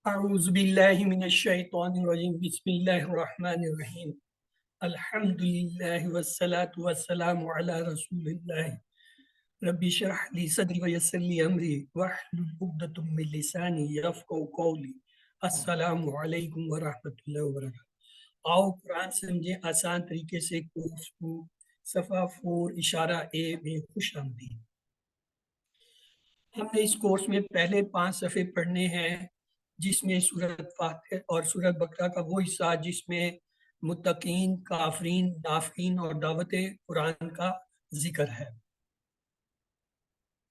اعوذ باللہ من الشیطان الرجیم بسم اللہ الرحمن الرحیم الحمد للہ والصلاة والسلام علی رسول اللہ رب اشرح لی صدری ویسر لی امری واحلل عقدۃ من لسانی یفقهوا قولی السلام علیکم ورحمۃ اللہ وبرکاتہ۔ آؤ قرآن سمجھیں آسان طریقے سے کورس کو صفحہ 4 اشارہ اے میں خوش آمدید۔ ہم نے اس کورس میں پہلے 5 صفحے پڑھنے ہیں جس میں سورۃ فاتح اور سورۃ بقرہ کا وہ حصہ جس میں متقین، کافرین، نافقین اور دعوت قرآن کا ذکر ہے،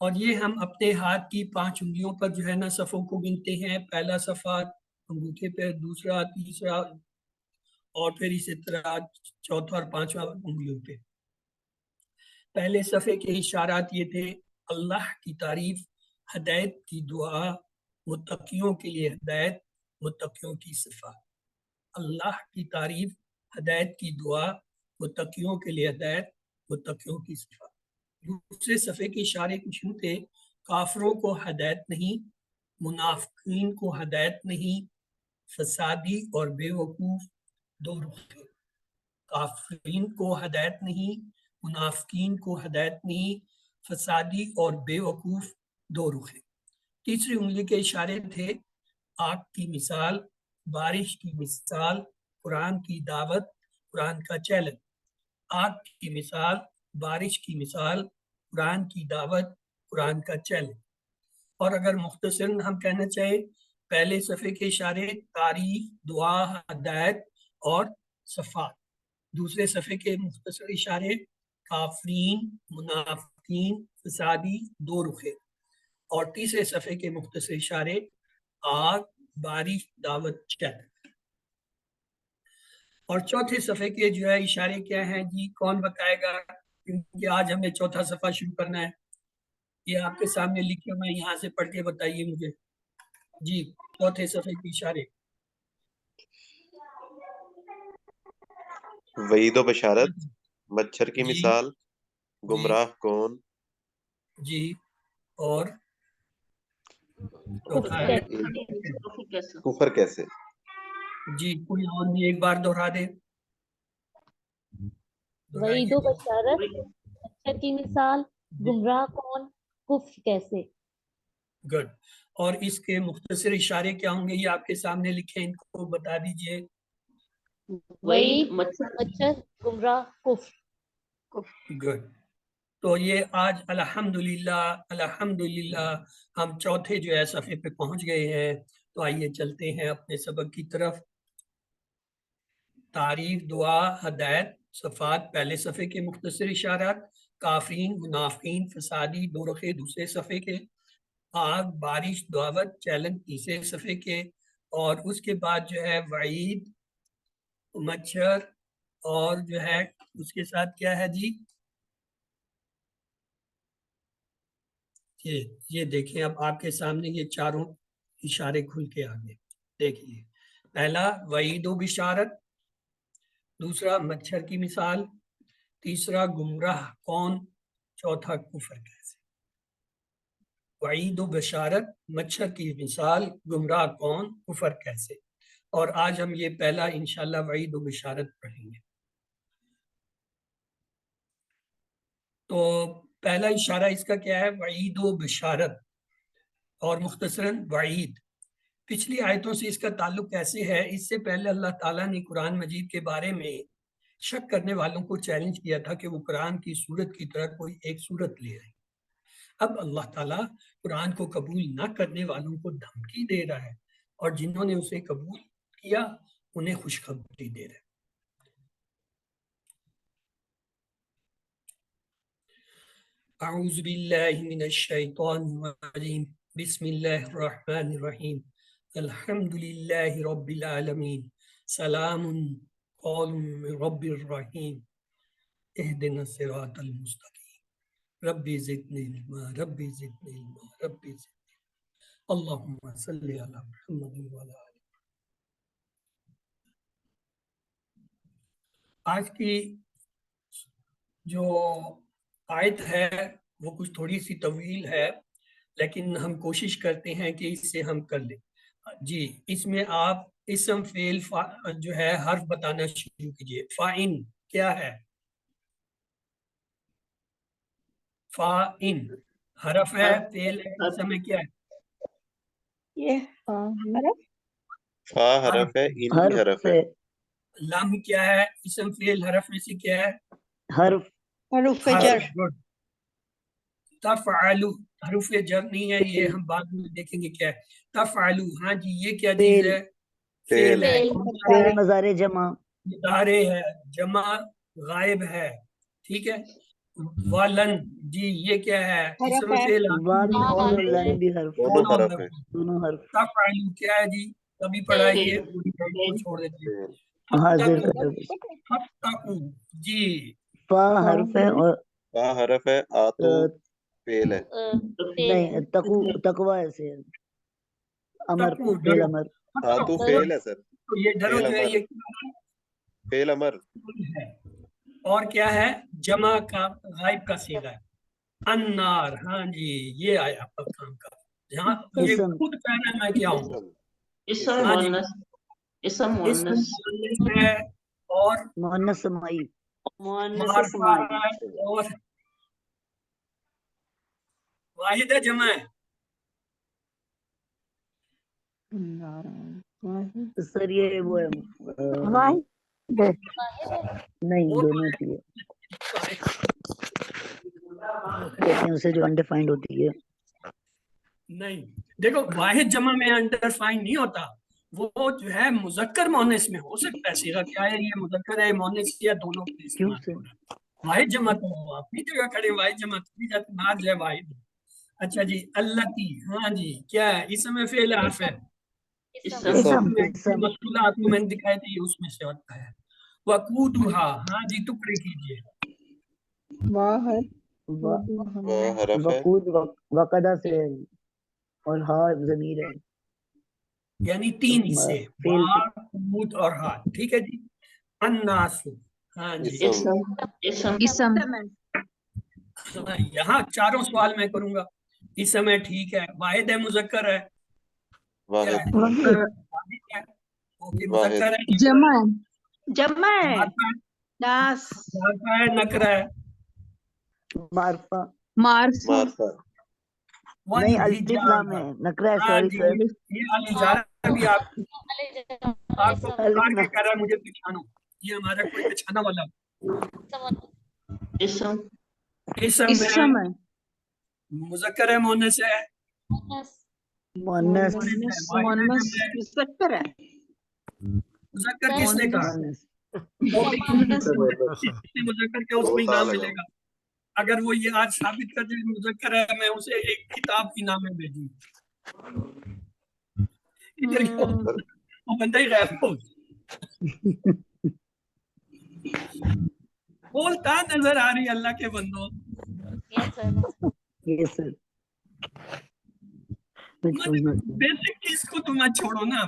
اور یہ ہم اپنے ہاتھ کی 5 انگلیوں پر جو ہے نا صفوں کو گنتے ہیں۔ پہلا صفحہ انگوٹھے پہ، دوسرا، تیسرا اور پھر اسی طرح چوتھا اور 5واں انگلیوں پہ۔ پہلے صفحے کے اشارات یہ تھے: اللہ کی تعریف، ہدایت کی دعا، متقیوں کے لیے ہدایت، متقیوں کی صفات۔ اللہ کی تعریف، ہدایت کی دعا، متقیوں کے لیے ہدایت، متقیوں کی صفات۔ دوسرے صفحے کے اشارے کچھ یوں تھے: کافروں کو ہدایت نہیں، منافقین کو ہدایت نہیں، فسادی اور بے وقوف دو رخ۔ کافرین کو ہدایت نہیں، منافقین کو ہدایت نہیں، فسادی اور بے وقوف دو رخ۔ تیسری انگلی کے اشارے تھے: آگ کی مثال، بارش کی مثال، قرآن کی دعوت، قرآن کا چیلنج۔ آگ کی مثال، بارش کی مثال، قرآن کی دعوت، قرآن کا چیلنج۔ اور اگر مختصراً ہم کہنا چاہیں، پہلے صفحے کے اشارے تعریف، دعا، ہدایت اور صفات۔ دوسرے صفحے کے مختصر اشارے کافرین، منافقین، فسادی، دو رخ۔ اور تیسرے صفحے کے مختصر اشارے آگ، بارش، دعوت، چیلنج۔ اور چوتھے صفحے کے جو ہے اشارے کیا ہیں جی؟ کون بتائے گا؟ کیونکہ آج ہمیں چوتھا صفحہ شروع کرنا ہے۔ یہ آپ کے سامنے لکھے ہوئے، یہاں سے پڑھ کے بتائیے مجھے جی چوتھے صفحے کے اشارے۔ وعید و بشارت، مچھر کی جی مثال، جی گمراہ کون، جی اور چوتھا ہے کفر کیسے۔ جی کوئی اور بھی ایک بار دہرا دے۔ وعید و بشارت، مچھر کی مثال، گمراہ کون، کفر کیسے۔ گڈ۔ اور اس کے مختصر اشارے کیا ہوں گے؟ یہ آپ کے سامنے لکھے، ان کو بتا دیجئے۔ وعید، مچھر، گمراہ، کفر۔ گڈ۔ تو یہ آج الحمدللہ ہم چوتھے جو ہے صفحے پہ پہنچ گئے ہیں۔ تو آئیے چلتے ہیں اپنے سبق کی طرف۔ تعریف، دعا، ہدایت، صفات پہلے صفحے کے مختصر اشارات، کافرین، منافقین، فسادی دو رخے دوسرے صفحے کے، آگ، بارش، دعوت، چیلنج تیسرے صفحے کے، اور اس کے بعد جو ہے وعید، مچھر، اور جو ہے اس کے ساتھ کیا ہے جی؟ یہ دیکھیں اب آپ کے سامنے یہ چاروں اشارے کھل کے آگے دیکھیے۔ پہلا وعید و بشارت، دوسرا مچھر کی مثال، تیسرا گمراہ کون، چوتھا کفر کیسے۔ وعید و بشارت، مچھر کی مثال، گمراہ کون، کفر کیسے۔ اور آج ہم یہ پہلا انشاءاللہ وعید و بشارت پڑھیں گے۔ تو پہلا اشارہ اس کا کیا ہے؟ وعید و بشارت، اور مختصراً وعید۔ پچھلی آیتوں سے اس کا تعلق کیسے ہے؟ اس سے پہلے اللہ تعالیٰ نے قرآن مجید کے بارے میں شک کرنے والوں کو چیلنج کیا تھا کہ وہ قرآن کی صورت کی طرح کوئی ایک صورت لے آئے۔ اب اللہ تعالیٰ قرآن کو قبول نہ کرنے والوں کو دھمکی دے رہا ہے، اور جنہوں نے اسے قبول کیا انہیں خوشخبری دے رہا ہے۔ اعوذ باللہ من الشیطان الرجیم بسم اللہ الرحمن الرحیم الحمد للہ رب العالمین سلام قول من رب الرحیم اہدنا الصراط المستقیم رب زدنی علما رب زدنی علما رب زدنی علما اللہم صلی علی محمد وعلی آلہ۔ آج کی جو آیت ہے وہ کچھ تھوڑی سی طویل ہے، لیکن ہم کوشش کرتے ہیں کہ اس سے ہم کر لیں۔ جی اس میں آپ اسم فعل جو ہے حرف بتانا شروع کیجئے. فائن کیا ہے؟ فائن حرف ہے، فعل ہے، اسم میں کیا ہے؟ یہ فا حرف ہے، ان بھی حرف ہے. لام کیا ہے؟ اسم فعل حرف میں سے کیا ہے؟ حرف جر. گڈ. تفعلو حروف جر نہیں ہے، یہ ہم بعد میں دیکھیں گے کیا ہے. تفعلو، ہاں جی یہ کیا چیز ہے؟ فعل ہے. فعل مضارع جمع. مضارع ہے، جمع غائب ہے. ٹھیک ہے. ولن جی یہ کیا ہے؟ اسم فعل وا بھی اور لن بھی حرف. دونوں حرف ہیں. دونوں حرف. تفعلو کیا ہے جی؟ کبھی پڑھائیے پوری بات کو چھوڑ دیتے ہیں. حاضر حتقو جی فا حرف ہے اور فا حرف ہے، آتو فعل ہے. نہیں تقوی ایسے ہے. امر تقو فعل ڈرو. امر. آتو فعل ہے سر، تو یہ ڈرو فعل جو ہے امر. یہ کیا فعل امر ہے؟ اور کیا ہے؟ جمع کا غائب کا صیغہ ہے. النار، ہاں جی یہ آیا آپ کا کام کا. جہاں یہ اسم. خود کہنا میں کیا ہوں. اسم. ہاں جی اسم اسم مؤنث. مؤنث ہے اور مؤنث سمائی. معرفہ ہے اور واحد ہے، جمع ہے. سر یہ وہ ہے نہیں وہ دونوں ہوتی ہے، کہتے ہیں اسے جو انڈیفائنڈ ہوتی ہے. نہیں دیکھو واحد جمع میں انڈرفائن نہیں ہوتا، وہ جو ہے مذکر مؤنث میں ہو سکتا ہے. صیغہ کیا ہے؟ یہ مذکر ہے، مؤنث یا دونوں کے کیوں استعمال سے؟ ہو رہا ہے. واحد جمع تو ہو اپنی جگہ کھڑے، واحد جمع تو جاتے نار جو ہے واحد. اچھا جی اللتی، ہاں جی کیا ہے؟ اسم ہے فعل حرف ہے. اسم. مسئولات کو میں نے دکھائے تھے، یہ اس میں سے ہوتا ہے. وقودھا، ہاں جی ٹکڑے کیجئے. وا حرف ہے، وقود وقدہ سے ہے اور ہا ضمیر ہے. یعنی تین حصے، فعل وقود اور ہا. ٹھیک ہے جی. الناس، ہاں جی اسم یہاں چاروں سوال میں کروں گا. اسم ہے، ٹھیک ہے. واحد ہے، مذکر ہے، کیا ہے؟ واحد. واحد ہے. اوکے واحد. مذکر ہے، جمع جمع ناس ہے، نکرہ ہے. معرفہ معرفہ معرفہ. نہیں الف لام ہے نکرہ ہے. ہاں سوری جی سر. یہ الاجارہ بھی آپ کو پکار کے کہہ رہا ہے مجھے پہچانو. یہ ہمارا کوئی پہچانا والا اسم اسم ہے، اسم ہے مذکر ہے، مؤنث ہے، مؤنث مؤنث مذکر ہے. مذکر کس نے کہا؟ مؤنث مذکر کیا اس میں انعام ملے گا. اگر وہ یہ آج ثابت کر دے مذکر ہے، میں اسے ایک کتاب انعام میں بھیجوں. ادھر وہ بندہ ہی غائب ہو بولتا نظر آ رہی اللہ کے بندوں. یس سر. بیسک چیز کو تم چھوڑو نا.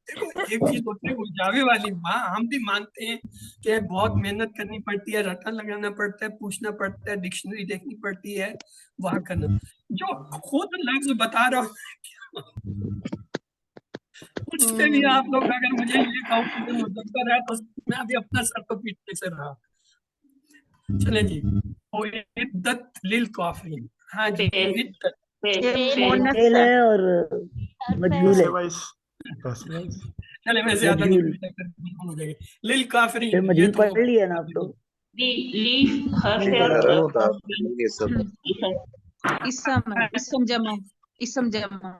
دیکھو ایک چیز ہوتی ہے الجھاوے والی ماں، ہم بھی مانتے ہیں کہ بہت محنت کرنی پڑتی ہے، رٹا لگانا پڑتا ہے، پوچھنا پڑتا ہے، ڈکشنری دیکھنی پڑتی ہے، وہاں کرنا. جو خود لفظ بتا رہا ہو اس پہ بھی آپ لوگ اگر مجھے یہ کہو کہ یہ مذکر ہے تو میں ابھی اپنا سر تو پیٹنے سے رہا. چلیں جی. عدت للکافرین، ہاں جی عدت. فعل ہے اور مجہول ہے. چلے میں زیادہ نہیں مجہول. ہو جائے گا. للکافرین پھر یہ مجہول تو پڑھ لیا نا آپ لوگ. حرف کافرین اسم. اسم ہے، اسم جمع اسم جمع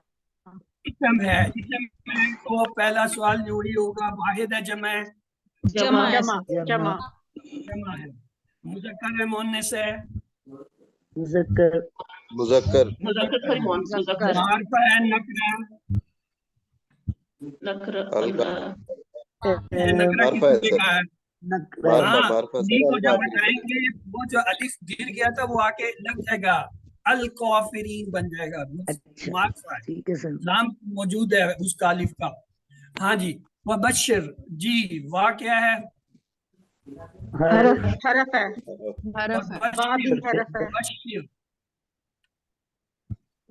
اسم ہے. اسم میں تو پہلا سوال جو ہی ہوگا واحد ہے، جمع ہے. جمع ہے جمع جمع ہے. مذکر ہے، مؤنث ہے. مذکر مذکر. مذکر معرفہ ہے، نکرہ ہے. یہ نکرہ کس معرفہ ہے نے سر. کہا ہے؟ نکرہ. ہاں معرفہ انہیں سر. کو جب الباب ہٹائیں گے وہ جو الف گر گیا تھا وہ آ کے لگ جائے گا، الکافرین بن جائے گا. اچھا معرفہ ہے، ٹھیک ہے سر. لام موجود ہے اس کا الف کا. ہاں جی. وبشر جی واہ کیا ہے؟ حرف حرف ہے وبشر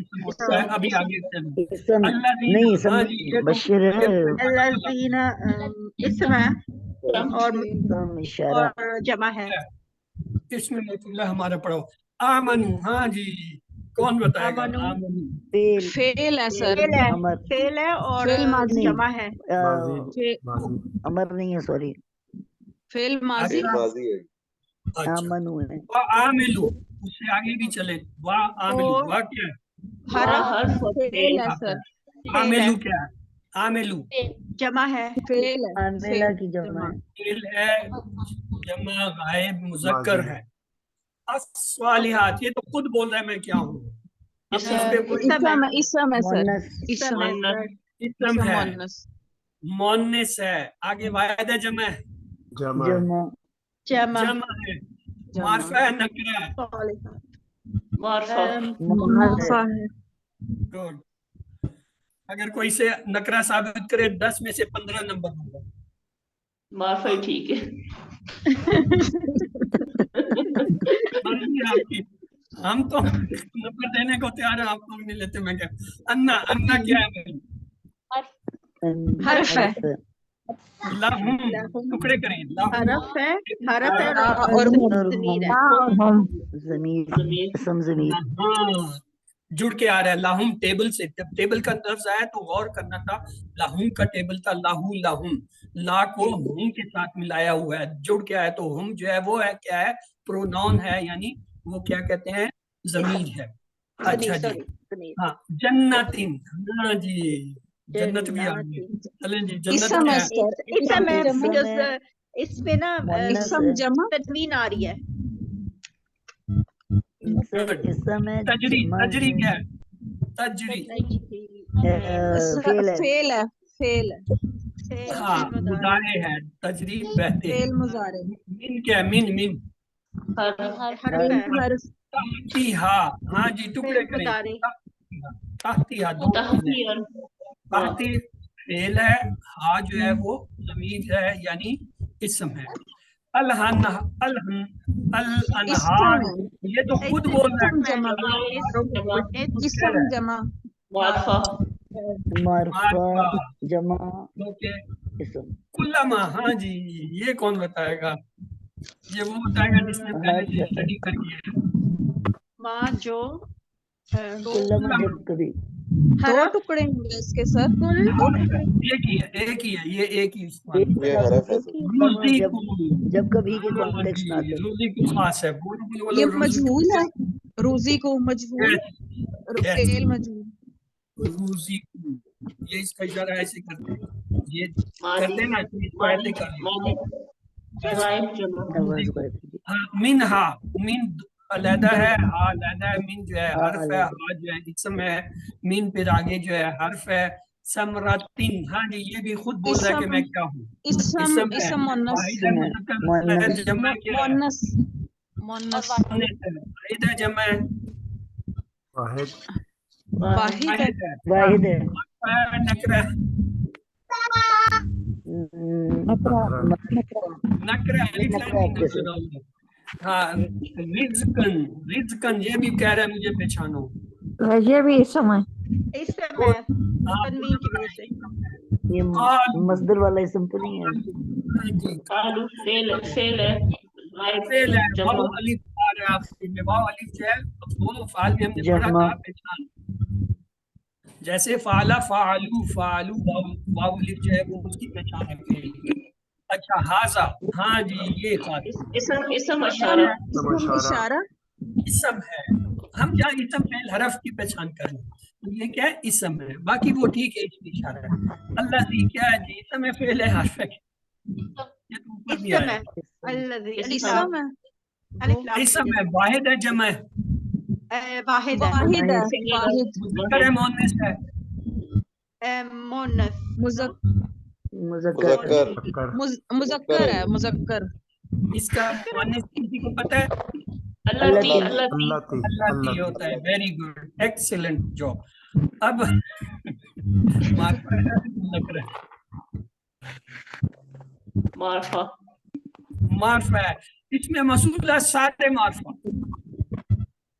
اسم ہوتا ہے، ابھی آگے چلیں۔ اسم الذین، نہیں اسم ہاں جی یہ تو بشر ہے الذین اسم ہے اور اسم اشارہ اور جمع ہے اس میں اللہ ہمارا پڑھو آمنو، ہاں جی کون بتائے گا؟ آمنو آمنو فعل فعل ہے سر فعل ہے امر فعل ہے اور فعل ماضی جمع ہے امر نہیں ہے سوری فعل ماضی اچھا ماضی ہے اچھا آمنو ہے وَعَامِلُ، اس سے آگے بھی چلے وَعَامِلُ، اور وا کیا ہے؟ حرف فعل ہے سر عاملو کیا ہے؟ عاملو جمع ہے فعل ہے عاملہ کی جمع ہے فعل ہے، جمع غائب مذکر ہے۔ الصالحات، یہ تو خود بول رہا ہے میں کیا ہوں، اب اس پہ کوئی اسم ہے سر مونس اسم ہے سر اسم ہے، مونس مونس ہے، آگے واحد ہے، جمع ہے، جمع جمع جمع ہے، معرفہ ہے، نکرہ ہے۔ معرفہ ہے Good. اگر کوئی سے نکرہ ثابت کرے 10 میں سے 15 نمبر ہوگا۔ معرفہ ہی ٹھیک ہے۔ مرضی آپ کی، ہم تو نمبر دینے کو تیار ہیں، آپ لوگ نہیں لیتے۔ میں کیا انا، انا کیا ہے؟ حرف ہے لہم، ٹکڑے کریں لہم، حرف ہے اور ضمیر ہے ضمیر اسم ضمیر ہاں جڑ کے آ رہا ہے لہم ٹیبل سے، جب ٹیبل کا لفظ آیا تو غور کرنا تھا، لہم کا ٹیبل تھا لاہو لہم، لا کو ہم کے ساتھ ملایا ہوا ہے، جڑ کے آیا تو ہم جو ہے وہ ہے کیا ہے؟ پروناؤن ہے، یعنی وہ کیا کہتے ہیں؟ ضمیر ہے۔ اچھا جی ہاں جنتین، ہاں جی جنت بھی آ گئی، چلیں جی جنت اسم کیا ہے ہے؟ سر اسم ہے اس پہ نا مونس اسم ہے جمع تنوین آ رہی ہے اسم ہے تجری، جمع تجری کیا ہے؟ تجری، فعل ہے فعل ہے فعل ہے ہاں مضارع ہے، تجری بہتے ہیں۔ فعل مضارع من کیا ہے؟ من من حرف ہے حرف تحتیہا، ہاں جی ٹکڑے کریں، تحتیہا دو چیزیں، تحتی فعل ہے، ہا جو ہے وہ ضمیر ہے یعنی اسم ہے۔ الانہار، یہ تو خود بول رہا اسم ہے، جمع اسم جمع معرفہ معرفہ جمع کیونکہ اسم کلما، ہاں جی یہ کون بتائے گا؟ یہ وہ بتائے گا جس نے پہلے سے اسٹڈی کری ہے۔ ماں جو کلما جب کبھی دو ٹکڑے ہوں گے اس کے سر ایک ہی ہے، ایک ہی ہے، یہ ایک ہی استعمال ایک یہ حرف ہے سر۔ روزی جب کو، جب کبھی کے ہاں کانٹیکس میں جی آتا ہے روزی کو خاص ہے، بولو بولو یہ روزی مجہول ہے روزی کو مجہول فعل مجہول روزی کو، یہ اس کا اشارہ ایسے کرتے ہیں، یہ کرتے ہیں نا تو اس کو ایسے کر لیں۔ غائب جمع آواز غائب ہوگی۔ ہاں منہا، من علیحدہ ہے، ہا علیحدہ ہے، من جو ہے حرف ہے، ہا جو ہے اسم ہے، من پھر آگے جو ہے حرف ہے۔ سمراتن، ہاں جی یہ بھی خود بول رہا ہے کہ میں کیا ہوں، اسم مونس واحد ہے، مذکر ہے، جمع کیا ہے؟ مونس مونس واحد ہے، جمع ہے، واحد واحد ہے ہے، واحد ہے نکرہ، نکرہ الف لام نکرہ میم کیسے؟ لگا ہوا ہے۔ ہاں رزقن، رزقن یہ بھی کہہ رہا ہے مجھے پہچانو، یہ بھی اسم ہے اسم ہے تنوین کی وجہ سے یہ مصدر والا اسم تو نہیں ہے قالو فعل ہے غائب فعل ہے، جمع واو الف آ رہا ہے آپ کے، واو الف جو ہے دونوں فعال میں ہم نے پڑھا جمع تھا پہچان، جیسے فعلا فعلو فعلو واو الف جو ہے وہ اس کی پہچان ہے۔ اچھا ہاضا، ہاں جی یہ خاص اسم اشارہ اشارہ اسم ہے، ہم جہاں اسم فعل حرف کی پہچان کریں تو یہ کیا ہے؟ اسم ہے، باقی وہ ٹھیک ہے اس میں اشارہ ہے۔ اللہ جی کیا ہے جی؟ اسم ہے فعل ہے حرف ہے، یہ تو اوپر بھی اسم آیا ہے الذی اسم ہے اسم ہے، واحد ہے، جمع ہے، واحد ہے واحد واحد مذکر ہے، مؤنث ہے، مونس مذکر مذکر ہے مذکر اس کا مؤنث کسی کو پتہ ہے؟ اللہ اللہ کی ہوتا ہے، ویری گڈ ایکسیلنٹ جاب۔ اب معرفہ معرفہ ہے، اس میں مسئولہ سارے معرفہ،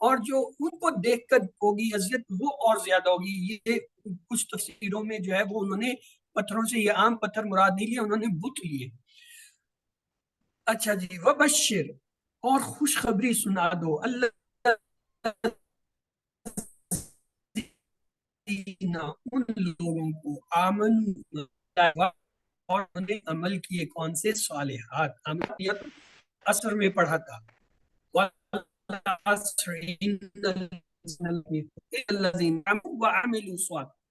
اور جو ان کو دیکھ کر ہوگی اذیت وہ اور زیادہ ہوگی. یہ کچھ تفسیروں میں جو ہے وہ انہوں نے پتھروں سے یہ عام پتھر مراد نہیں لیے, انہوں نے بت لیے. اچھا جی, وبشر اور خوشخبری سنا دو اللہ ان لوگوں کو آمن اور انہوں نے عمل کیے کون سے صالحات. اثر میں پڑھا تھا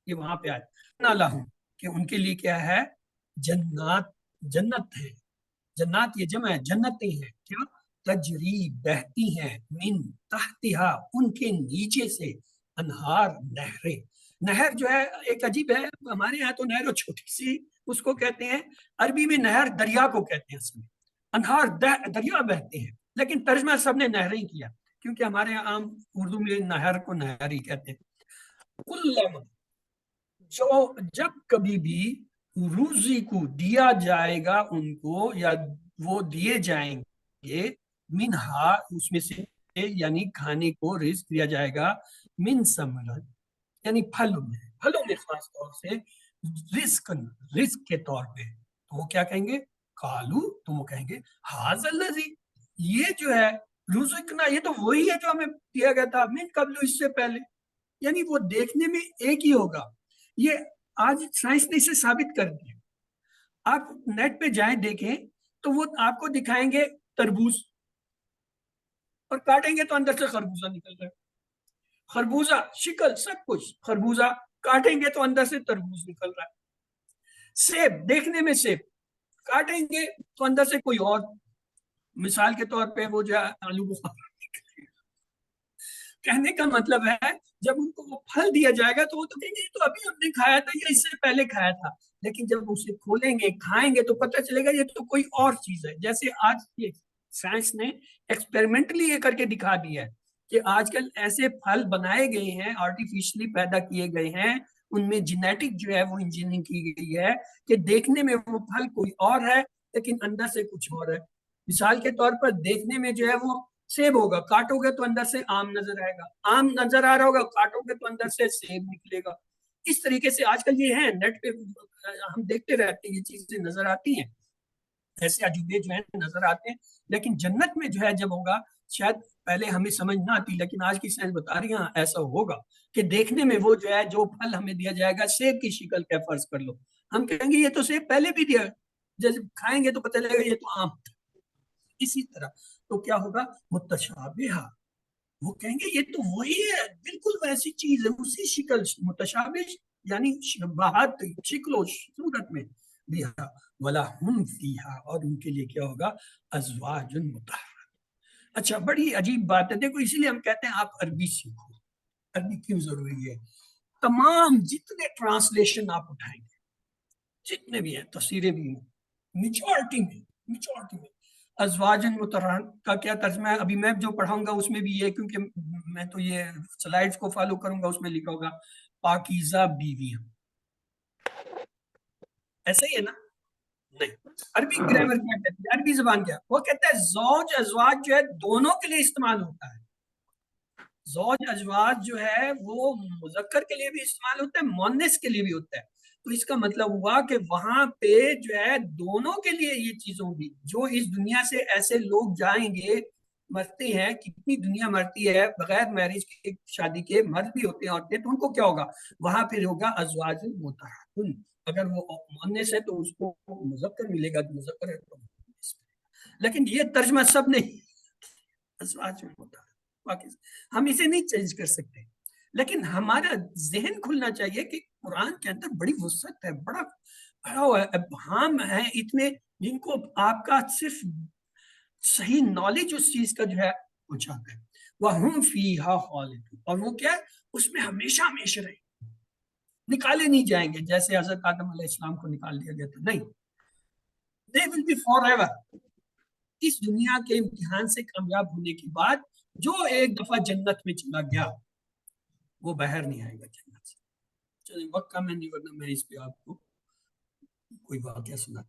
یہ وہاں پہ آئے کہ ان کے لیے کیا ہے, جنات, جنت ہے. جنات یہ جمع ہے, جنتیں ہیں کیا, تجری بہتی ہیں, من تحتہا ان کے نیچے سے, انہار نہریں. نہر جو ہے ایک عجیب ہے, ہمارے یہاں تو نہر چھوٹی سی اس کو کہتے ہیں, عربی میں نہر دریا کو کہتے ہیں. اصل میں انہار دریا بہتے ہیں, لیکن ترجمہ سب نے نہریں کیا کیونکہ ہمارے یہاں عام اردو میں نہر کو نہر ہی کہتے ہیں. کلما جو جب کبھی بھی روزی کو دیا جائے گا ان کو, یا وہ دیے جائیں گے, منہا اس میں سے, یعنی کھانے کو رزق دیا جائے گا, من ثمرۃ یعنی پھلوں میں خاص طور سے رزق کے طور پہ, تو وہ کیا کہیں گے, قالو, تو وہ کہیں گے ھذا الذی, یہ جو ہے رزقنا, یہ تو وہی ہے جو ہمیں دیا گیا تھا, من قبل, اس سے پہلے. یعنی وہ دیکھنے میں ایک ہی ہوگا. یہ آج سائنس نے اسے ثابت کر دیا. آپ نیٹ پہ جائیں دیکھیں تو وہ آپ کو دکھائیں گے تربوز, اور کاٹیں گے تو اندر سے خربوزہ نکل رہا ہے. خربوزہ شکل سب کچھ خربوزہ, کاٹیں گے تو اندر سے تربوز نکل رہا ہے. سیب دیکھنے میں سیب, کاٹیں گے تو اندر سے کوئی اور, مثال کے طور پہ وہ جو آلو بخارا. کہنے کا مطلب ہے جب ان کو وہ پھل دیا جائے گا تو وہ تو کہیں گے تو ابھی ہم نے کھایا تھا یا اس سے پہلے کھایا تھا, لیکن جب اسے کھولیں گے کھائیں گے تو پتہ چلے گا یہ تو کوئی اور چیز ہے. جیسے آج یہ سائنس نے ایکسپیریمنٹلی یہ کر کے دکھا دیا ہے کہ آج کل ایسے پھل بنائے گئے ہیں, آرٹیفیشلی پیدا کیے گئے ہیں, ان میں جینیٹک جو ہے وہ انجینئرنگ کی گئی ہے کہ دیکھنے میں وہ پھل کوئی اور ہے لیکن اندر سے کچھ اور ہے. مثال کے طور پر دیکھنے میں جو ہے وہ سیب ہوگا, کاٹو گے تو اندر سے آم نظر آئے گا, آم نظر آ رہا ہوگا, کاٹو گے تو اندر سے سیب نکلے گا. اس طریقے سے آج کل یہ ہے, نیٹ پہ ہم دیکھتے رہتے ہیں, یہ چیزیں نظر آتی ہیں, ایسے عجوبے جو ہیں نظر آتے ہیں. لیکن جنت میں جو ہے جب ہوگا, شاید پہلے ہمیں سمجھ نہ آتی, لیکن آج کی سائنس بتا رہی ہے ایسا ہوگا کہ دیکھنے میں وہ جو ہے جو پھل ہمیں دیا جائے گا سیب کی شکل کا, فرض کر لو, ہم کہیں گے یہ تو سیب پہلے بھی دیا, جب کھائیں گے تو پتہ لگے گا یہ تو آم. اسی طرح تو کیا ہوگا, متشابہہ, وہ کہیں گے یہ تو وہی ہے, بالکل ویسی چیز ہے, اسی شکل, متشابہ یعنی شباہت, شکل و صورت میں بھی, وَلَهُمْ فِيهَا, اور ان کے لیے کیا ہوگا, ازواج مطہرہ. اچھا, بڑی عجیب بات ہے, دیکھو اسی لیے ہم کہتے ہیں آپ عربی سیکھو. عربی کیوں ضروری ہے؟ تمام جتنے ٹرانسلیشن آپ اٹھائیں گے, جتنے بھی ہیں تفسیریں بھی ہیں, میجورٹی میں ازواجن مطہرہ کا کیا ترجمہ ہے, ابھی میں جو پڑھاؤں گا اس میں بھی یہ, کیونکہ میں تو یہ سلائیڈز کو فالو کروں گا, اس میں لکھا ہوگا پاکیزہ بیویاں. ایسا ہی ہے نا؟ نہیں, عربی گرامر کیا کہتی ہے, عربی زبان کیا, وہ کہتا ہے زوج ازواج جو ہے دونوں کے لیے استعمال ہوتا ہے. زوج ازواج جو ہے وہ مذکر کے لیے بھی استعمال ہوتا ہے, مؤنث کے لیے بھی ہوتا ہے. تو اس کا مطلب ہوا کہ وہاں پہ جو ہے دونوں کے لیے یہ چیز ہوگی. جو اس دنیا سے ایسے لوگ جائیں گے, مرتے ہیں, کتنی دنیا مرتی ہے بغیر میرج کے, شادی کے, مرد بھی ہوتے ہیں عورتیں, تو ان کو کیا ہوگا, وہاں پھر ہوگا ازواج مطہرہ. اگر وہ مؤنث ہے تو اس کو مذکر ملے گا, مذکر ہے تو, لیکن یہ ترجمہ سب نہیں, ازواج مطہرہ, ہم اسے نہیں چینج کر سکتے. لیکن ہمارا ذہن کھلنا چاہیے کہ قرآن کے اندر بڑی وسعت ہے, بڑا ابہام ہے اتنے, جن کو آپ کا صرف صحیح نالج اس چیز کا جو ہے وہ چاہتا ہے. وَهُمْ فِيهَا خَالِدُونَ, اور وہ کیا ہے, اس میں ہمیشہ ہمیشہ رہیں, نکالے نہیں جائیں گے جیسے حضرت آدم علیہ السلام کو نکال دیا گیا تھا. نہیں, they will be forever. اس دنیا کے امتحان سے کامیاب ہونے کے بعد جو ایک دفعہ جنت میں چلا گیا وہ باہر نہیں آئے گا جنت سے. چلیں وقت کم ہے, نہیں ورنہ میں اس پہ آپ کو کوئی واقعہ سنا.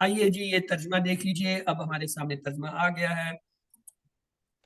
آئیے جی یہ ترجمہ دیکھ لیجئے. اب ہمارے سامنے ترجمہ آ گیا ہے.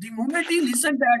The moment he listened that,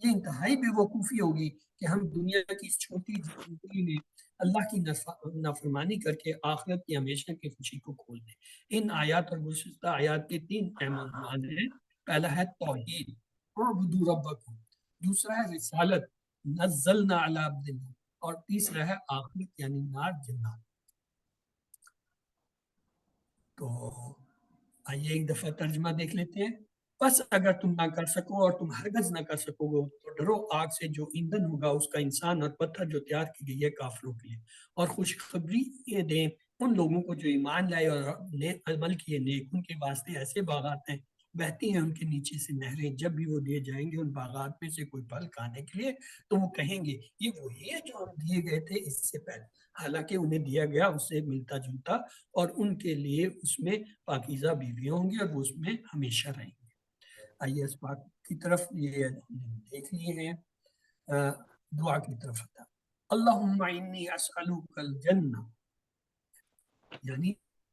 یہ انتہائی بیوقوفی ہوگی کہ ہم دنیا کی اس چھوٹی زندگی میں اللہ کی نافرمانی کر کے آخرت کی ہمیشہ کی خوشی کو کھول دیں۔ ان آیات اور گزشتہ آیات کے 3 اہم عنوان ہیں۔ پہلا ہے توحید، اعبدوا ربکم، دوسرا ہے رسالت، نزلنا علی عبدنا، اور تیسرا ہے آخرت یعنی نار جنات۔ تو آئیے ایک دفعہ ترجمہ دیکھ لیتے ہیں۔ بس اگر تم نہ کر سکو اور تم ہرگز نہ کر سکو گے تو ڈرو آگ سے جو ایندھن ہوگا اس کا انسان اور پتھر جو تیار کی گئی ہے کافروں کے لیے، اور خوشخبری یہ دیں ان لوگوں کو جو ایمان لائے اور عمل کیے نیک، ان کے واسطے ایسے باغات ہیں بہتی ہیں ان کے نیچے سے نہریں، جب بھی وہ دیے جائیں گے ان باغات میں سے کوئی پھل کھانے کے لیے تو وہ کہیں گے یہ وہی ہے جو ہم دیے گئے تھے اس سے پہلے، حالانکہ انہیں دیا گیا اس سے ملتا جلتا، اور ان کے لیے اس میں پاکیزہ بیویاں ہوں گی اور وہ اس میں ہمیشہ رہیں گے۔ آئیے اس بات کی طرف یہ دیکھ لیے ہیں، دعا کی طرف آتا اللہم انی اسألوک الجنہ، یعنی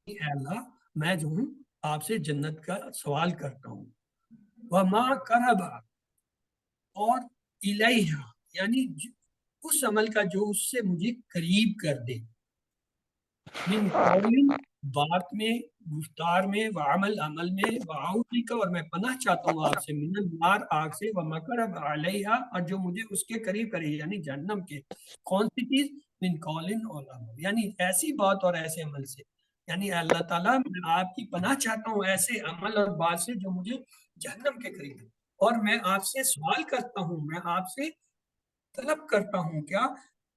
اے اللہ میں جو ہوں آپ سے جنت کا سوال کرتا ہوں، وما قربا، اور الیہ یعنی اس عمل کا جو اس سے مجھے قریب کر دے، من قول بات میں، گفتار میں، وعمل عمل میں، وعوذ کا اور میں پناہ چاہتا ہوں آپ سے، من النار آگ سے، وما قرب علیہا اور جو مجھے اس کے قریب کرے یعنی جہنم کے، کون سی چیز؟ من قول اور عمل، یعنی ایسی بات اور ایسے عمل سے، یعنی اللہ تعالیٰ میں آپ کی پناہ چاہتا ہوں ایسے عمل اور بات سے جو مجھے جہنم کے قریب ہے، اور میں آپ سے سوال کرتا ہوں، میں آپ سے طلب کرتا ہوں کیا؟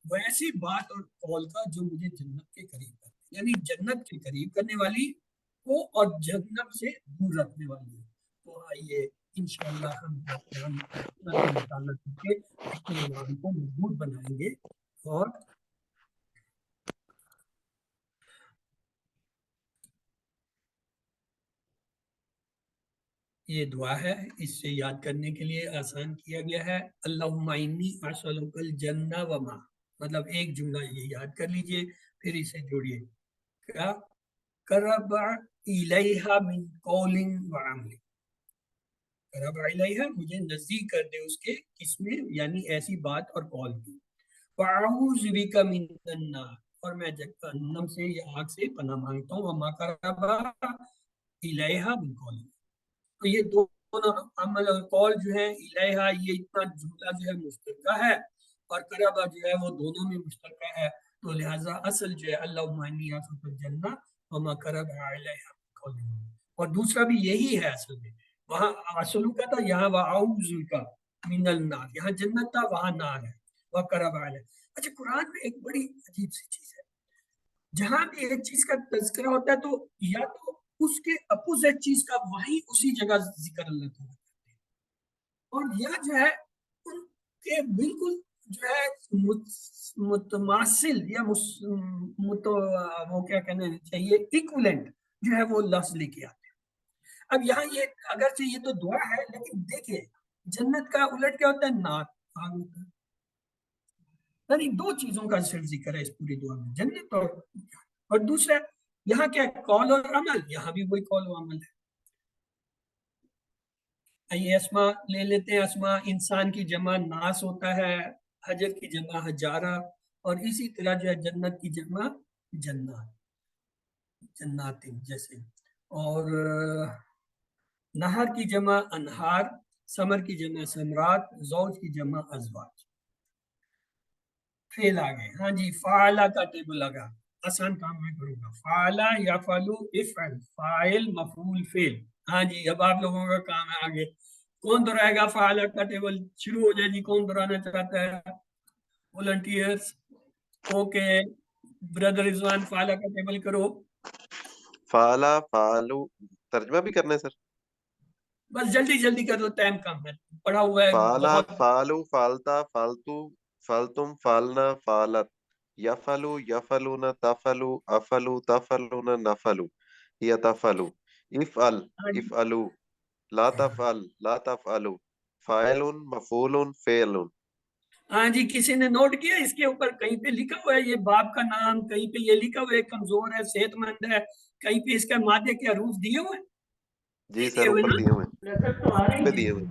ویسی بات اور قول کا جو مجھے جنت کے قریب ہے، یعنی جنت کے قریب کرنے والی وہ اور جہنم سے دور رکھنے والی ہے۔ تو آئیے انشاءاللہ ہم مطالعہ کر کے اپنے ایمان کو مضبوط بنائیں گے، اور یہ دعا ہے اس سے یاد کرنے کے لیے آسان کیا گیا ہے، اللہم انی اسألک الجنہ وما، مطلب ایک جملہ یہ یاد کر لیجئے، پھر اسے جوڑیے، کیا قرب الیہا من قول وعمل، قرب الیہا مجھے نزدیک کر دے اس کے کس میں، یعنی ایسی بات اور قول کی، وَأَعُوذُ بِكَ مِنَ النَّارِ اور میں جہنم سے یا آگ سے پناہ مانگتا ہوں، وَمَا قَرَبَ إِلَيْهَا مِنْ قَوْلٍ، تو یہ دونوں عمل اور قول جو ہے الیہا، یہ اتنا جملہ جو ہے مشترکہ ہے، اور قربہ جو ہے وہ دونوں میں مشترکہ ہے، تو لہٰذا اصل جو ہے اللہم انی اسألک الجنہ وما قرب الیہا من قول، اور دوسرا بھی یہی ہے اصل میں، وہاں اسألک تھا، یہاں وَأَعُوذُ بِكَ مِنَ النَّارِ، یہاں جنت تھا وہاں نار ہے، وَقَرَبَ علیہ۔ اچھا قرآن میں ایک بڑی عجیب سی چیز ہے، جہاں بھی ایک چیز کا تذکرہ ہوتا ہے تو یا تو اس کے اپوزٹ چیز کا وہی اسی جگہ ذکر اللہ تعالیٰ کرتے ہیں، اور یا جو ہے ان کے بالکل جو ہے متماثل یا وہ کیا کہنا چاہیے ایکولنٹ جو ہے وہ لفظ لے کے آتے ہیں۔ اب یہاں یہ اگرچہ یہ تو دعا ہے لیکن دیکھیں جنت کا الٹ کیا ہوتا ہے؟ نار، آگ ہوتا ہے، یعنی دو چیزوں کا صرف ذکر ہے اس پوری دعا میں، جنت اور دوسرا یہاں کیا قول اور عمل، یہاں بھی وہی قول و عمل ہے۔ آئیے اسماء لے لیتے ہیں، اسماء انسان کی جمع ناس ہوتا ہے، حجر کی جمع حجارہ، اور اسی طرح جو ہے جنت کی جمع جنات، جنات جیسے، اور نہر کی جمع انہار، ثمر کی جمع ثمرات، زوج کی جمع ازواج۔ فعل آگئے، ہاں جی فعلا کا ٹیبل لگا، آسان کام میں کروں گا، فعلا یفعلو افعل، فاعل مفعول فعل، ہاں جی اب آپ لوگوں کا کام ہے آگے، کون دہرائے گا فعلا کا ٹیبل؟ شروع ہو جائے جی، کون دہرانا چاہتا ہے؟ والنٹیئرز، اوکے بردر رضوان فعلا کا ٹیبل کرو۔ فعلا، فعلو، ترجمہ بھی کرنا ہے سر؟ بس جلدی جلدی کر دو، ٹائم کم ہے، پڑھا ہوا ہے فعلا، بہت۔ فعلو، فعلتا، فعلتو، فعلتم، فعلنا، فعلت، یفعلو، یفعلون، تفعلو، افعلو، تفعلون، نفعلو، یتفعلو، افعل، افعلو، لا تفعل، لا تفعلو، فاعل، مفعول، فعل۔ ہاں جی کسی نے نوٹ کیا اس کے اوپر کہیں پہ لکھا ہوا ہے یہ باپ کا نام، کہیں پہ یہ لکھا ہوا ہے کمزور ہے صحت مند ہے، کہیں پہ اس کا مادے کے حروف دیے ہوئے ہیں؟ جی سر اوپر دیے ہوئے ہیں، پہ دیے ہوئے ہیں۔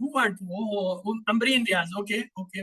Who want to? Oh, Ambreen Riaz. Okay, okay.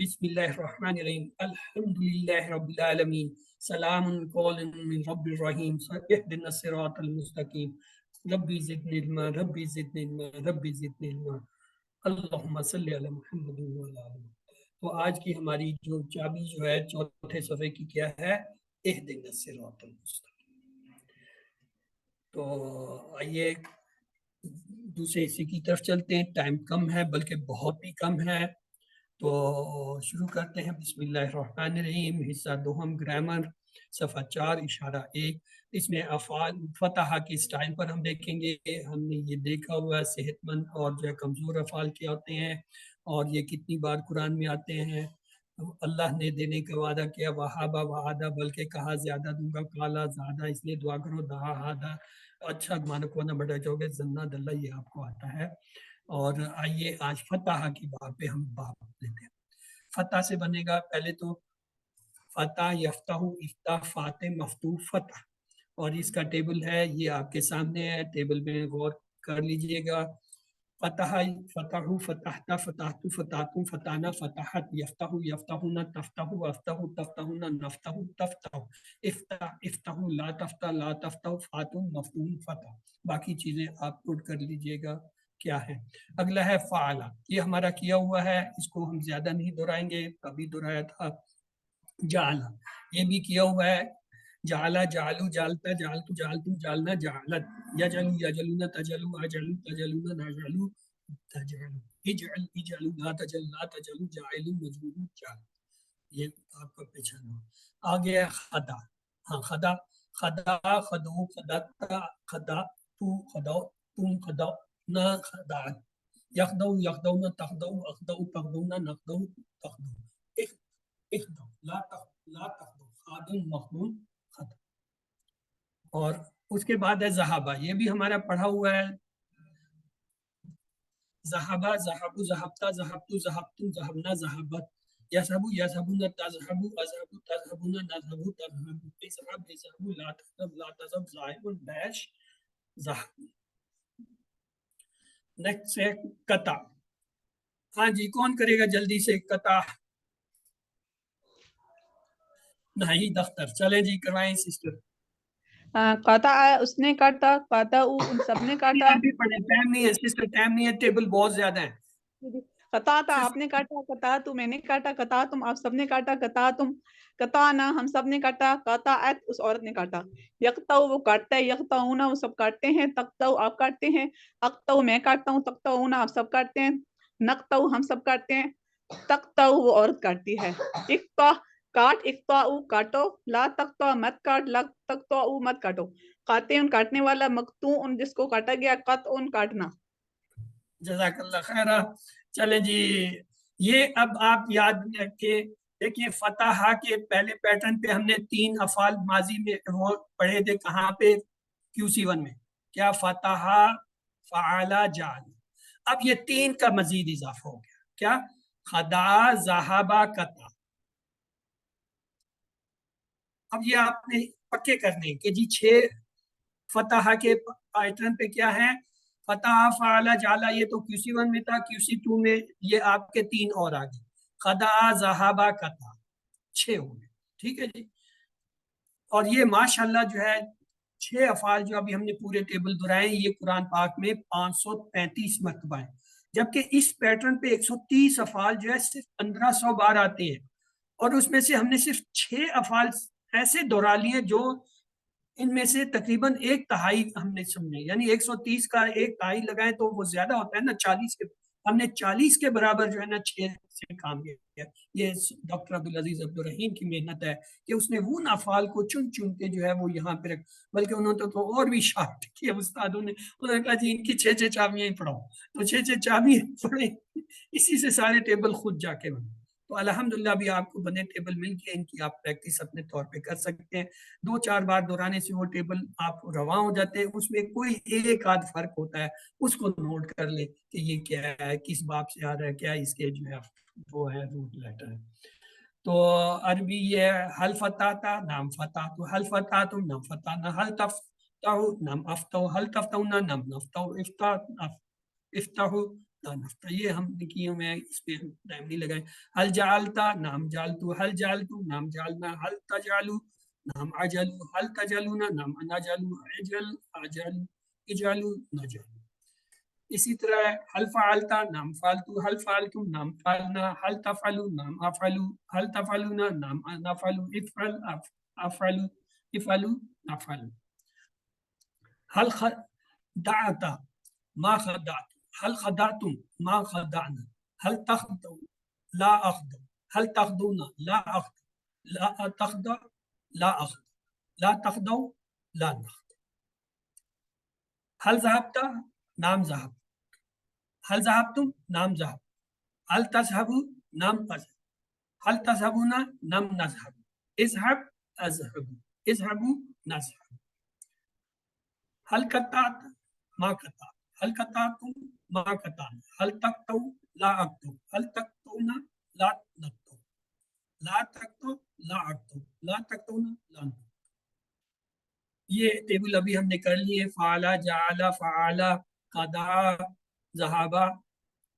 بسم الله الرحمن الرحيم الحمد لله رب العالمين سلام قول من رب الرحيم اهدنا الصراط المستقيم ربي زدني علما ربي زدني علما ربي زدني علما اللهم صل على محمد وعلى آل محمد. تو آج کی ہماری جو چابی جو ہے چوتھے صفحے کی کیا ہے؟ اہدنا الصراط المستقیم. تو آئیے دوسرے حصے کی طرف چلتے ہیں. ٹائم کم ہے بلکہ بہت بھی کم ہے، تو شروع کرتے ہیں. بسم اللہ الرحمن الرحیم. حصہ دوم گرامر، صفحہ 4 اشارہ 1. اس میں افعال فتح کے سٹائل پر ہم دیکھیں گے. ہم نے یہ دیکھا ہوا ہے صحت مند اور جو ہے کمزور افعال کیا ہوتے ہیں اور یہ کتنی بار قرآن میں آتے ہیں. اللہ نے دینے کا وعدہ کیا، وہابا وعدہ، بلکہ کہا زیادہ دوں گا، کالا زیادہ، اس لیے دعا کرو دعا ہادہ، اچھا مانا کو نہ بڑھا جاؤ گے، زنہ دلہ، یہ آپ کو آتا ہے. اور آئیے آج فتح کی باب پہ ہم باب لیتے ہیں. فتح سے بنے گا پہلے تو فتح یفتح افتح فاتح مفتوح فتح، اور اس کا ٹیبل ہے یہ آپ کے سامنے ہے. ٹیبل میں غور کر لیجئے گا. فتح فتح فتحت فتحت فتحت فتحنا فتحت یفتح یفتحون تفتح افتح تفتحون نفتح تفتح افتح افتح لا تفتح لا تفتح فاتح مفتوح فتح. باقی چیزیں آپ نوٹ کر لیجئے گا کیا ہے. اگلا ہے فعلا، یہ ہمارا کیا ہوا ہے، اس کو ہم زیادہ نہیں دہرائیں گے، کبھی دہرایا تھا. جعلا، یہ بھی کیا ہوا ہے. جعلا جعلو جعلتا جعلتو جعلتم جعلنا جعلت. یجعلو یجعلون تجعلو اجعلو تجعلون نجعلو تجعلو. اجعل اجعلو لا تجعل لا تجعلو جاعلو مجعولو جعل. یہ آپ کا پہچانا. آگے ہے خدا. ہاں خدا، خدا خدو خدتا خدا تو خدا تم خدا نہ خدا. یخدو یخدون تخدو اخدو تخدون نخدو تخدو. اخدو لا تخدو خادم مخدوم خدا. اور اس کے بعد ہے ذہابہ، یہ بھی ہمارا پڑھا ہوا ہے. ذہابہ ذہبو ذہبتا ذہبتو ذہبتم ذہبنا ذہبت. یذہبو یذہبون تذہبو اذہبو تذہبون نذہبو تذہبو. اذہب اذہبو لا تذہب لا تذہب ذاہب بیش ذہب. نیکسٹ ہے قطع. ہاں جی کون کرے گا جلدی سے قطع؟ نہیں دفتر، چلیں جی کروائیں سسٹر. قطع اس نے کاٹا، قطع ان سب نے کاٹا. ٹائم نہیں ہے سسٹر، ٹائم نہیں ہے، ٹیبل بہت زیادہ ہے. قطع آپ نے کاٹا، قطع تو میں نے کاٹا، قطع تم آپ سب نے کاٹا، قطع تم قطعنا ہم سب نے کاٹا، قطعت اس عورت نے کاٹا. یقطع وہ کاٹتا ہے، یقطعون وہ سب کاٹتے ہیں، تقطع آپ کاٹتے ہیں، اقطع میں کاٹتا ہوں، تقطعون آپ سب کاٹتے ہیں، نقطع ہم سب کاٹتے ہیں، تقطع وہ عورت کاٹتی ہے. اقطع کاٹ، اقطعوا کاٹو، لا تقطع مت کاٹ، لا تقطعوا مت کاٹو. قاطع کاٹنے والا، مقطوع جس کو کاٹا گیا، قطع کاٹنا. جزاک اللہ خیر. چلیں جی یہ اب آپ یاد رکھیں. دیکھیں فتح کے پہلے پیٹرن پہ ہم نے 3 افعال ماضی میں وہ پڑھے تھے. کہاں پہ؟ QC1 میں. کیا؟ فتح، فعل، جعل. اب یہ 3 کا مزید اضافہ ہو گیا. کیا؟ خدا، ذہب، قطع. اب یہ آپ نے پکے کرنے کہ جی 6 فتح کے پیٹرن پہ کیا ہے؟ فتح، فعل، جعل. یہ تو QC1 میں تھا. QC2 میں یہ آپ کے 3 اور آگے. خدا، ذہب، قطع، 6 ہو گئے. ٹھیک ہے جی. اور یہ ماشاءاللہ جو ہے 6 افعال جو ابھی ہم نے پورے ٹیبل دہرائے ہیں، یہ قرآن پاک میں 535 مرتبہ ہیں، جبکہ اس پیٹرن پہ 130 افعال جو ہے صرف 1500 بار آتے ہیں. اور اس میں سے ہم نے صرف 6 افعال ایسے دہرا لیے جو ان میں سے تقریباً 1/3 ہم نے سمجھے. یعنی 130 کا 1/3 لگائیں تو وہ زیادہ ہوتا ہے نا. 40 کے ہم نے 40 کے برابر جو ہے نا 6 سے کام کیا. یہ ڈاکٹر عبدالعزیز عبدالرحیم کی محنت ہے کہ اس نے وہ افعال کو چن چن کے جو ہے وہ یہاں پہ رکھ. بلکہ انہوں نے تو اور بھی شارٹ کیا استادوں نے. انہوں نے کہا جی ان کی 6 چابیاں ہی پڑھاؤ، تو 6 چابیاں پڑھیں، اسی سے سارے ٹیبل خود جا کے بنے. تو الحمدللہ بھی آپ کو بنے ٹیبل مل کے ان کی آپ پریکٹس اپنے طور پہ کر سکتے ہیں. 2-4 بار دہرانے سے وہ ٹیبل آپ رواں ہو جاتے ہیں. اس میں کوئی ایک آدھ فرق ہوتا ہے، اس کو نوٹ کر لیں کہ یہ کیا ہے، کس باب سے آ رہا ہے، کیا اس کے جو ہے وہ ہے روٹ لیٹر ہے. تو عربی یہ حل فتحتا نام فتحتو، حل فتحتو نام فتحنا، حل تفتحو نام افتحو، حل تفتحونا نام نفتحو، افتحو لا نفط. یہ ہم نے کیے ہوئے ہیں, اس پہ ہم ٹائم نہیں لگائیں. حل جعلتا نام جعلتو, حل جعلتو نام جعلنا, حل تجعلو نام عجلو, حل تجعلونا نام نجعلو, اجعل اجعلو اجعلو نجعلو. اسی طرح حل فعلتا نام فعلتو, حل فعلتم نام فعلنا, حل تفعلو نام افعلو, حل تفعلونا نام نفعلو, افعل افعلو افعلو نفعلو. حل خدعتا ما خدعت, هل خدعتم ما خدعنا, هل تخضعوا لا أخضع, هل تخضعون لا أخضع, لا تخضع لا أخضع, لا تخضعوا لا نخضع. هل ذهبت نعم ذهب, هل ذهبتم نعم ذهب, هل تذهبوا نعم أذهب, هل تذهبون نعم نذهب, اذهب أذهب, اذهبوا نذهب. هل قطعت ما قطعت, هل قطعتم ما قطعنا, هل تقطعوا لا أقطع, هل تقطعون لا نقطع, لا تقطع لا أقطع, لا تقطعون لا نقطع. یہ ٹیبل ابھی ہم نے کر لیے, فعلا جعلا فعلا قدع ذہابا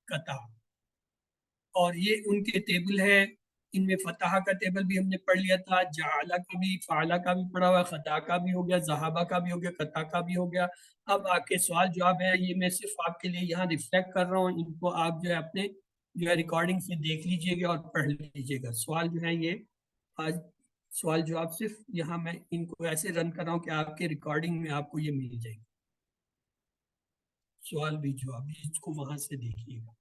قطع, اور یہ ان کے ٹیبل ہے. ان میں فتح کا ٹیبل بھی ہم نے پڑھ لیا تھا, جعلا کا بھی, فعلا کا بھی پڑھا ہوا, خطا کا بھی ہو گیا, ذہابا کا بھی ہو گیا, قطع کا بھی ہو گیا. اب آپ کے سوال جواب ہے, یہ میں صرف آپ کے لیے یہاں ریفلیکٹ کر رہا ہوں, ان کو آپ جو ہے اپنے جو ہے ریکارڈنگ سے دیکھ لیجئے گا اور پڑھ لیجئے گا. سوال جو ہے یہ آج سوال جواب صرف یہاں میں ان کو ایسے رن کر رہا ہوں کہ آپ کے ریکارڈنگ میں آپ کو یہ مل جائے گا. سوال بھی جواب بھی اس کو وہاں سے دیکھیے گا.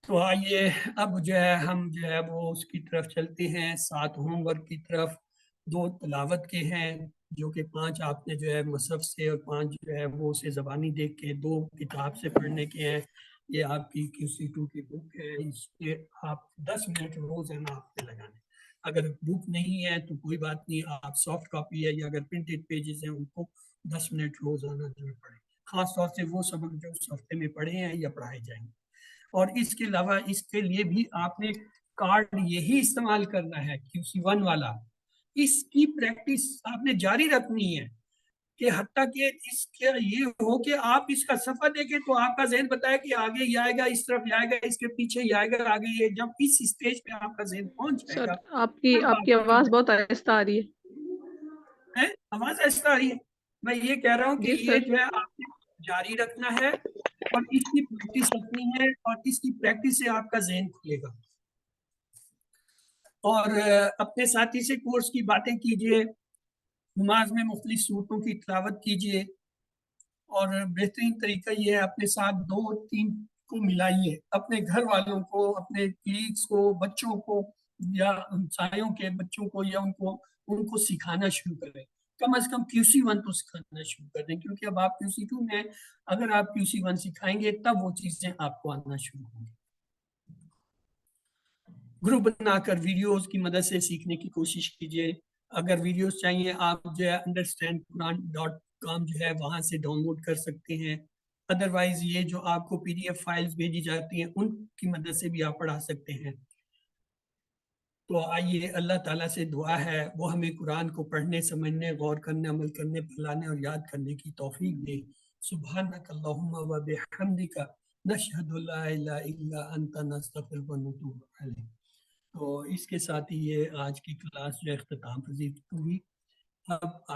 تو آئیے اب جو ہے ہم جو ہے وہ اس کی طرف چلتے ہیں, 7 ہوم ورک کی طرف. 2 تلاوت کے ہیں جو کہ 5 آپ نے جو ہے مصحف سے اور 5 جو ہے وہ اسے زبانی دیکھ کے 2 کتاب سے پڑھنے کے ہیں. یہ آپ کی QC2 کی بک ہے, اس پہ آپ 10 منٹ روزانہ آپ پہ لگانے. اگر بک نہیں ہے تو کوئی بات نہیں, آپ سافٹ کاپی ہے یا اگر پرنٹڈ پیجز ہیں ان کو 10 منٹ روزانہ جو ہے پڑھیں, خاص طور سے وہ سبق جو اس ہفتے میں پڑھے ہیں یا پڑھائے جائیں گے. اور اس کے علاوہ اس کے لیے بھی آپ نے کارڈ یہی استعمال کرنا ہے QC1 والا. اس کی پریکٹس آپ نے جاری رکھنی ہے کہ حتیٰ کہ اس کا یہ ہو کہ آپ اس کا صفحہ دیکھیں تو آپ کا ذہن بتائے کہ آگے یہ آئے گا, اس طرف یہ آئے گا, اس کے پیچھے یہ آئے گا, آگے یہ. جب اس اسٹیج پہ آپ کا ذہن پہنچ جائے گا. آپ کی آواز بہت آہستہ آ رہی ہے. آواز ایسا آ رہی ہے. میں یہ کہہ رہا ہوں کہ یہ جو ہے آپ نے جاری رکھنا ہے اور اس کی پریکٹس رکھنی ہے, اور اس کی پریکٹس سے آپ کا ذہن کھلے گا. اور اپنے ساتھی سے کورس کی باتیں کیجئے, نماز میں مختلف صورتوں کی تلاوت کیجئے, اور بہترین طریقہ یہ ہے اپنے ساتھ 2-3 کو ملائیے, اپنے گھر والوں کو, اپنے کلیگز کو, بچوں کو یا ہمسایوں کے بچوں کو, یا ان کو سکھانا شروع کریں. کم از کم QC1 تو سکھانا شروع کر دیں, کیونکہ اب آپ QC2 میں, اگر آپ QC1 سکھائیں گے تب وہ چیزیں آپ کو آنا شروع ہوں گی. گروپ بنا کر ویڈیوز کی مدد سے سیکھنے کی کوشش کیجئے. اگر ویڈیوز چاہیے آپ جو ہے understandquran.com جو ہے وہاں سے ڈاؤن لوڈ کر سکتے ہیں. ادروائز یہ جو آپ کو PDF فائلز بھیجی جاتی ہیں ان کی مدد سے بھی آپ پڑھا سکتے ہیں. تو آئیے اللہ تعالیٰ سے دعا ہے وہ ہمیں قرآن کو پڑھنے, سمجھنے, غور کرنے, عمل کرنے, پھیلانے اور یاد کرنے کی توفیق دے. سبحانک اللہم و بحمدک نشہد لا الہ الا انت نستغفرک و نتوب الیک. تو اس کے ساتھ ہی یہ آج کی کلاس جو اختتام پذیر ہوئی. اب